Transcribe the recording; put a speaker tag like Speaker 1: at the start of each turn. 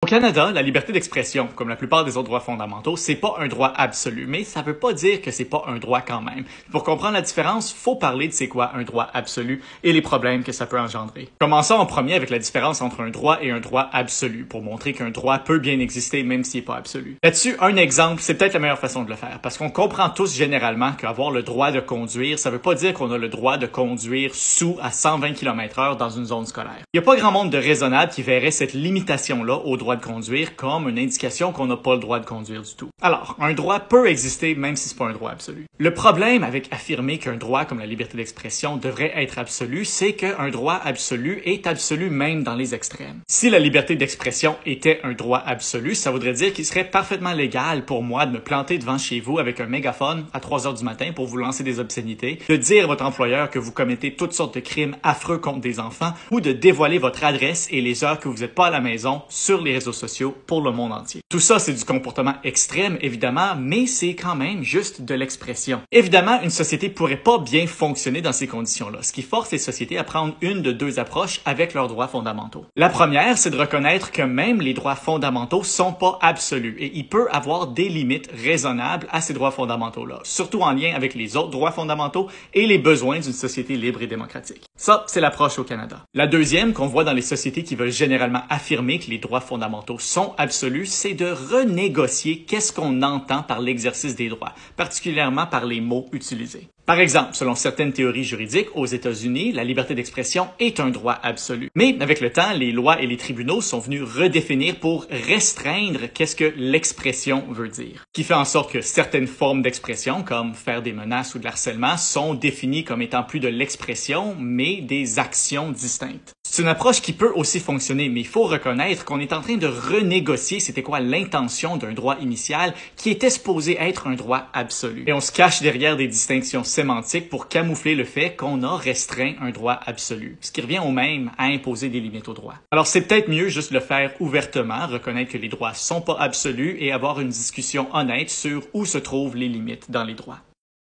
Speaker 1: Au Canada, la liberté d'expression, comme la plupart des autres droits fondamentaux, c'est pas un droit absolu, mais ça veut pas dire que c'est pas un droit quand même. Pour comprendre la différence, faut parler de c'est quoi un droit absolu et les problèmes que ça peut engendrer. Commençons en premier avec la différence entre un droit et un droit absolu, pour montrer qu'un droit peut bien exister même s'il est pas absolu. Là-dessus, un exemple, c'est peut-être la meilleure façon de le faire, parce qu'on comprend tous généralement qu'avoir le droit de conduire, ça veut pas dire qu'on a le droit de conduire sous à 120 km/h dans une zone scolaire. Il y a pas grand monde de raisonnable qui verrait cette limitation-là au droit de conduire comme une indication qu'on n'a pas le droit de conduire du tout. Alors, un droit peut exister même si c'est pas un droit absolu. Le problème avec affirmer qu'un droit comme la liberté d'expression devrait être absolu, c'est qu'un droit absolu est absolu même dans les extrêmes. Si la liberté d'expression était un droit absolu, ça voudrait dire qu'il serait parfaitement légal pour moi de me planter devant chez vous avec un mégaphone à 3 heures du matin pour vous lancer des obscénités, de dire à votre employeur que vous commettez toutes sortes de crimes affreux contre des enfants ou de dévoiler votre adresse et les heures que vous n'êtes pas à la maison sur les réseaux sociaux pour le monde entier. Tout ça, c'est du comportement extrême, évidemment, mais c'est quand même juste de l'expression. Évidemment, une société pourrait pas bien fonctionner dans ces conditions-là, ce qui force les sociétés à prendre une de deux approches avec leurs droits fondamentaux. La première, c'est de reconnaître que même les droits fondamentaux sont pas absolus et il peut avoir des limites raisonnables à ces droits fondamentaux-là, surtout en lien avec les autres droits fondamentaux et les besoins d'une société libre et démocratique. Ça, c'est l'approche au Canada. La deuxième, qu'on voit dans les sociétés qui veulent généralement affirmer que les droits fondamentaux sont absolus, c'est de renégocier qu'est-ce qu'on entend par l'exercice des droits, particulièrement par les mots utilisés. Par exemple, selon certaines théories juridiques, aux États-Unis, la liberté d'expression est un droit absolu. Mais avec le temps, les lois et les tribunaux sont venus redéfinir pour restreindre qu'est-ce que l'expression veut dire. Qui fait en sorte que certaines formes d'expression, comme faire des menaces ou de l'harcèlement, sont définies comme étant plus de l'expression, mais des actions distinctes. C'est une approche qui peut aussi fonctionner, mais il faut reconnaître qu'on est en train de renégocier c'était quoi l'intention d'un droit initial qui était supposé être un droit absolu. Et on se cache derrière des distinctions sémantiques pour camoufler le fait qu'on a restreint un droit absolu, ce qui revient au même à imposer des limites au droit. Alors c'est peut-être mieux juste le faire ouvertement, reconnaître que les droits sont pas absolus et avoir une discussion honnête sur où se trouvent les limites dans les droits.